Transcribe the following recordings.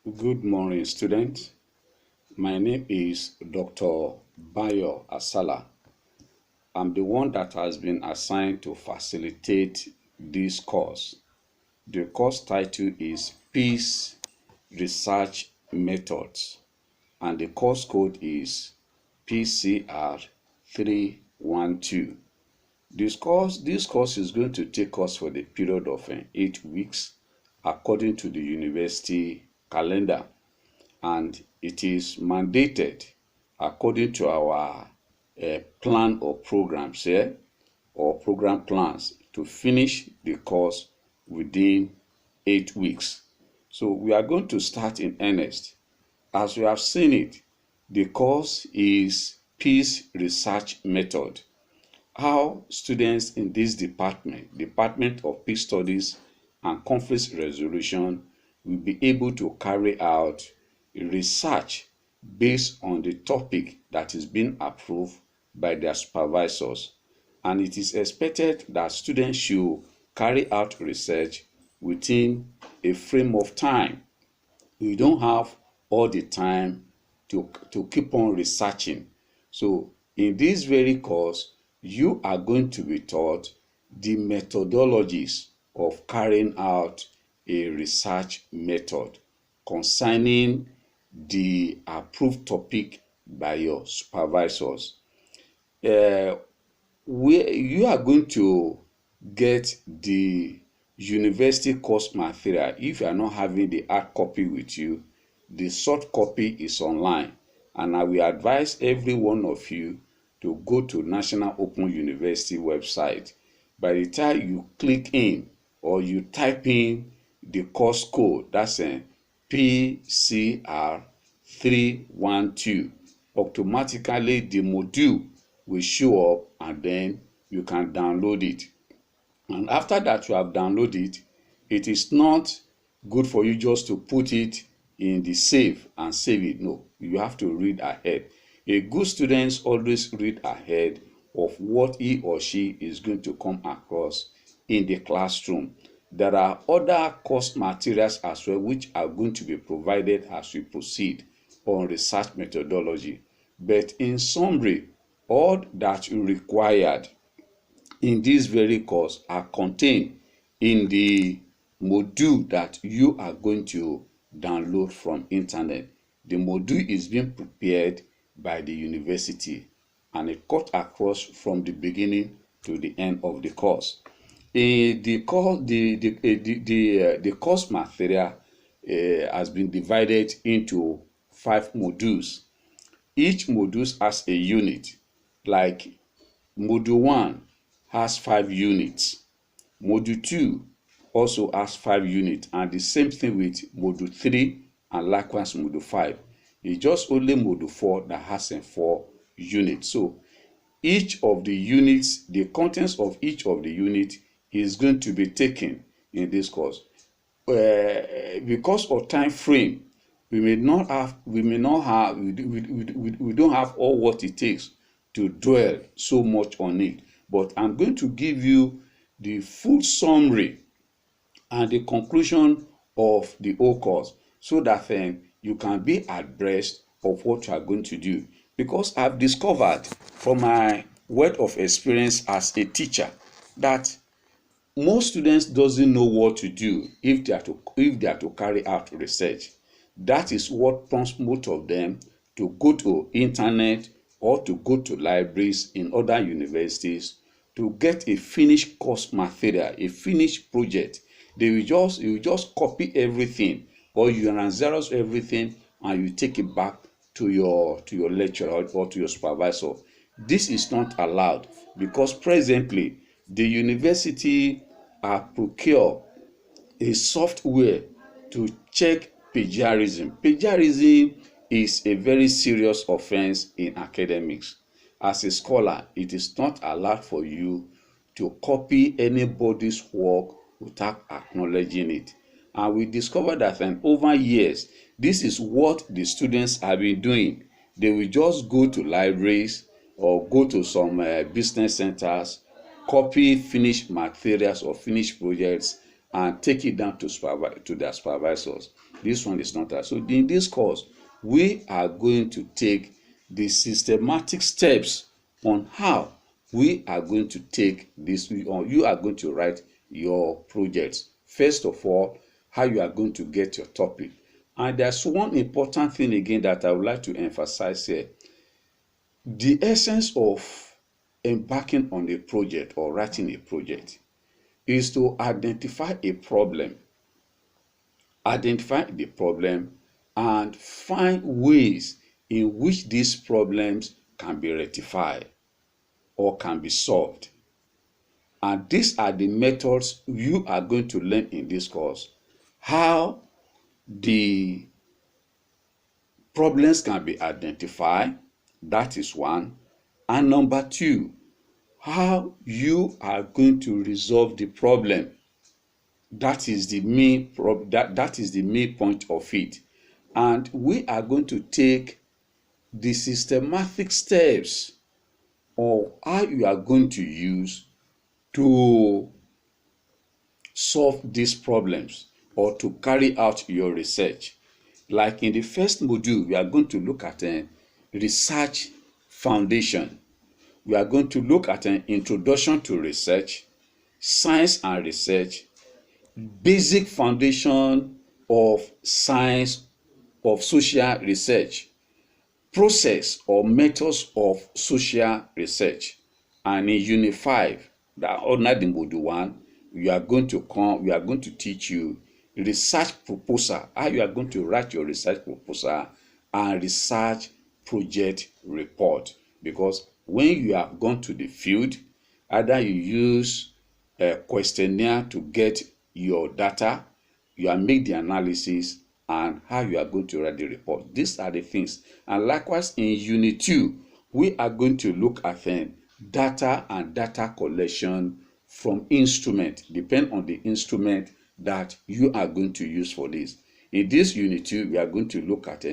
Good morning, students. My name is Dr. Bayo Asala. I'm the one that has been assigned to facilitate this course. The course title is Peace Research Methods, and the course code is PCR312. This course is going to take us for the period of 8 weeks according to the university calendar, and it is mandated according to our plan or programs here or program plans to finish the course within 8 weeks. So we are going to start in earnest. As we have seen it, the course is Peace Research Method. How students in this Department of Peace Studies and Conflict Resolution, will be able to carry out research based on the topic that is being approved by their supervisors. And it is expected that students should carry out research within a frame of time. We don't have all the time to keep on researching. So in this very course, you are going to be taught the methodologies of carrying out a research method concerning the approved topic by your supervisors. You are going to get the university course material. If you are not having the hard copy with you, the soft copy is online, and I will advise every one of you to go to National Open University website. By the time you click in or you type in the course code, that's a PCR312, automatically the module will show up, and then you can download it. And after that you have downloaded it, it is not good for you just to put it in the save and save it. No, you have to read ahead. A good student always read ahead of what he or she is going to come across in the classroom. There are other course materials as well which are going to be provided as we proceed on research methodology. But in summary, all that you required in this very course are contained in the module that you are going to download from internet. The module is being prepared by the university, and it cut across from the beginning to the end of the course. The course material has been divided into 5 modules. Each module has a unit. Like module 1 has 5 units. Module 2 also has 5 units, and the same thing with module 3 and likewise module 5. It's just only module 4 that has 4 units. So each of the units, the contents of each of the units is going to be taken in this course. Because of time frame, we don't have all what it takes to dwell so much on it. But I'm going to give you the full summary and the conclusion of the whole course, so that you can be abreast of what you are going to do. Because I've discovered from my wealth of experience as a teacher that most students doesn't know what to do if they are to carry out research. That is what prompts most of them to go to internet or to go to libraries in other universities to get a finished course material, a finished project. You just copy everything, or you run zeros everything, and you take it back to your lecturer or to your supervisor. This is not allowed, because presently the university procure a software to check plagiarism. Plagiarism is a very serious offense in academics. As a scholar, it is not allowed for you to copy anybody's work without acknowledging it. And we discovered that over years, this is what the students have been doing. They will just go to libraries or go to some business centers, copy finished materials or finished projects, and take it down to their supervisors. This one is not that. So in this course, we are going to take the systematic steps on how we are going to take this, or you are going to write your projects. First of all, how you are going to get your topic. And there's one important thing again that I would like to emphasize here. The essence of embarking on a project or writing a project is to identify a problem, and find ways in which these problems can be rectified or can be solved. And these are the methods you are going to learn in this course. How the problems can be identified, that is one. And number two, how you are going to resolve the problem. That is the main that is the main point of it. And we are going to take the systematic steps of how you are going to use to solve these problems or to carry out your research. Like in the first module, we are going to look at a research foundation. We are going to look at an introduction to research, science and research, basic foundation of science of social research, process or methods of social research. And in Unit 5, that under the Module 1, we are going to teach you research proposal, how you are going to write your research proposal and research project report. Because when you have gone to the field, either you use a questionnaire to get your data, you are make the analysis, and how you are going to write the report. These are the things. And likewise in Unit 2, we are going to look at data and data collection from instrument, depend on the instrument that you are going to use for this. In this Unit 2, we are going to look at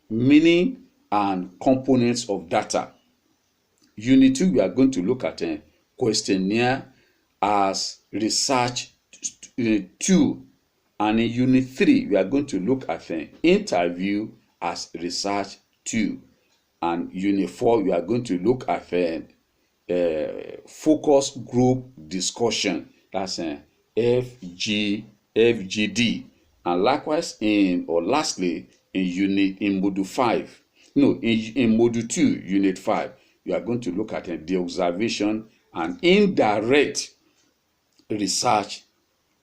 meaning and components of data. Unit 2, we are going to look at a questionnaire as research tool. And in Unit 3, we are going to look at an interview as research tool. And Unit 4, we are going to look at a focus group discussion. That's an FGD. And likewise lastly, in Module 5, in Module 2, Unit 5, we are going to look at the observation and indirect research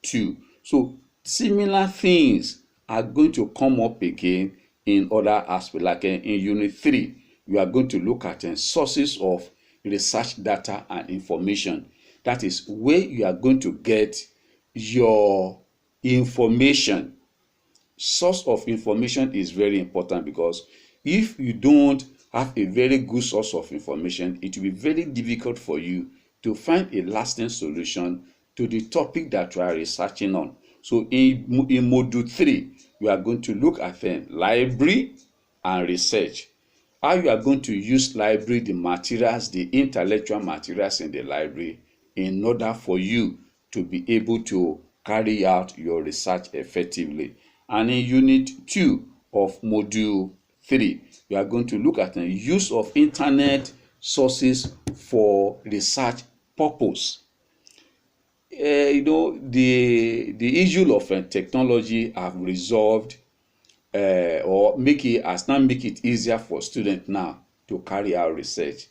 too. So similar things are going to come up again in other aspects. Like in Unit 3, we are going to look at sources of research data and information. That is where you are going to get your information. Source of information is very important, because if you don't have a very good source of information, it will be very difficult for you to find a lasting solution to the topic that you are researching on. So in Module 3, we are going to look at library and research. How you are going to use library, the materials, the intellectual materials in the library, in order for you to be able to carry out your research effectively. And in Unit 2 of Module 3, we are going to look at the use of internet sources for research purpose. The issue of technology have resolved or make it easier for students now to carry out research.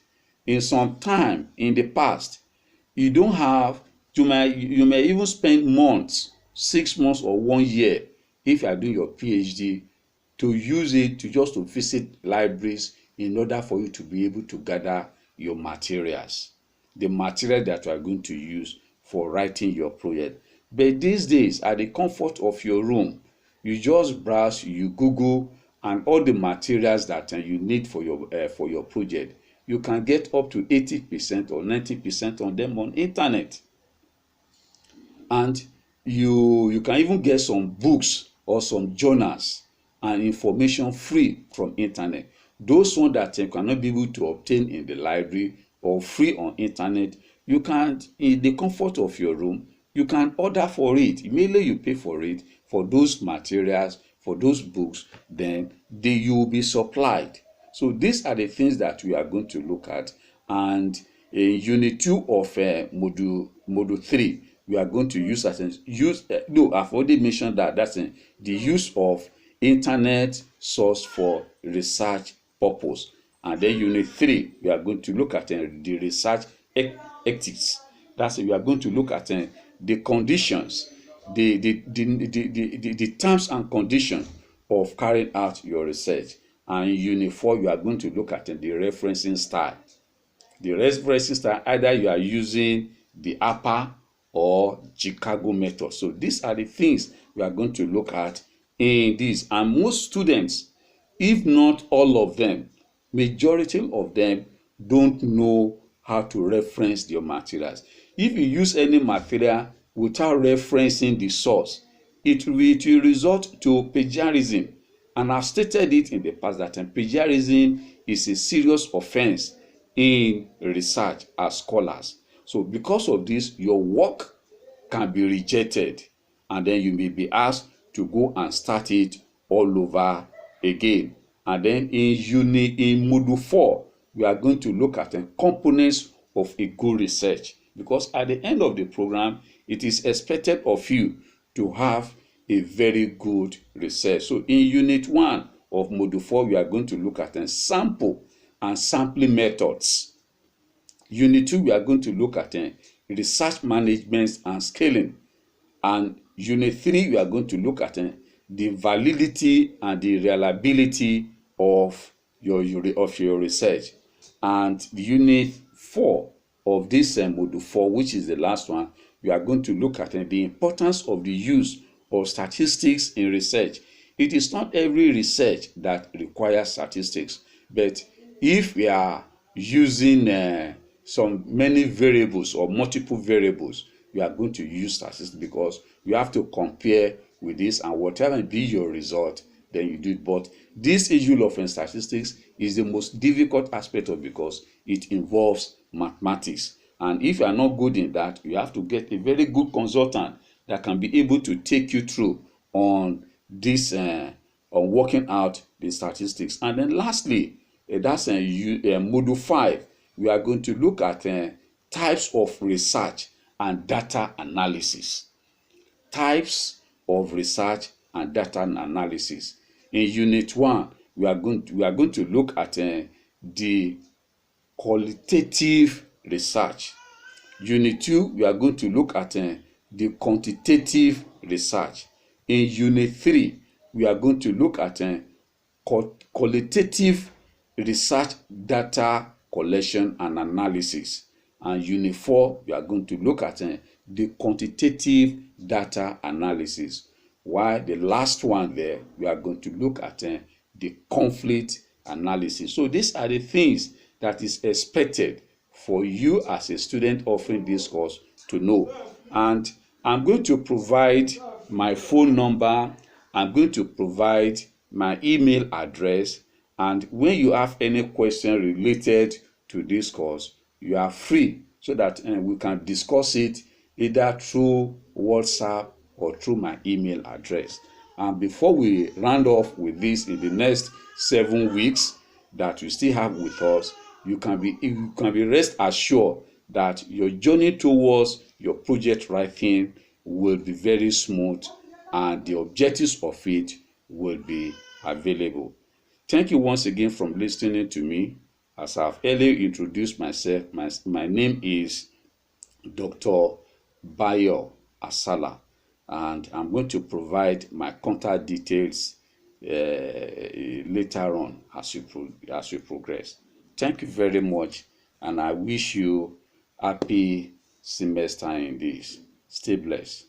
In some time in the past, you may even spend months, 6 months or 1 year, if you are doing your PhD, to use it to visit libraries in order for you to be able to gather your materials, the material that you are going to use for writing your project. But these days, at the comfort of your room, you just browse, you Google, and all the materials that you need for your project, you can get up to 80% or 90% on them on internet. And you can even get some books or some journals and information free from internet. Those ones that you cannot be able to obtain in the library or free on internet, you can, in the comfort of your room, you can order for it. Immediately you pay for it, for those materials, for those books, then you will be supplied. So these are the things that we are going to look at. And in unit 2 of module 3, we are going to use no, I've already mentioned that. That's the use of internet source for research purpose. And then unit 3, we are going to look at the research ethics. That's it. We are going to look at the conditions, the terms and conditions of carrying out your research. And in unit 4, you are going to look at the referencing style. The referencing style, either you are using the APA or Chicago method. So these are the things we are going to look at in this. And most students, if not all of them, majority of them don't know how to reference your materials. If you use any material without referencing the source, it will result to plagiarism. And I've stated it in the past that plagiarism is a serious offense in research as scholars. So because of this, your work can be rejected, and then you may be asked to go and start it all over again. And then in module 4, we are going to look at the components of a good research, because at the end of the program, it is expected of you to have a very good research. So in unit 1 of module 4, we are going to look at sample and sampling methods. Unit 2, we are going to look at research management and scaling. And unit 3, we are going to look at the validity and the reliability of your research. And unit 4 of this module 4, which is the last one, we are going to look at the importance of the use of statistics in research. It is not every research that requires statistics, but if we are using many variables or multiple variables, we are going to use statistics, because you have to compare with this, and whatever be your result, then you do it. But this issue of statistics is the most difficult aspect of, because it involves mathematics. And if you are not good in that, you have to get a very good consultant that can be able to take you through on this, on working out the statistics. And then lastly, that's module 5. We are going to look at types of research and data analysis. Types of research and data analysis. In unit 1, we are going to look at the qualitative research. Unit 2, we are going to look at the quantitative research. In unit 3, we are going to look at qualitative research data collection and analysis. And unit 4, we are going to look at the quantitative data analysis. While the last one there, we are going to look at the conflict analysis. So these are the things that is expected for you as a student offering this course to know. And I'm going to provide my phone number. I'm going to provide my email address. And when you have any question related to this course, you are free, so that we can discuss it either through WhatsApp or through my email address. And before we round off with this, in the next 7 weeks that you still have with us, you can be rest assured that your journey towards your project writing will be very smooth, and the objectives of it will be available. Thank you once again for listening to me. As I've earlier introduced myself, my name is Dr. Bayo Asala, and I'm going to provide my contact details later on as we progress. Thank you very much, and I wish you happy semester in this. Stay blessed.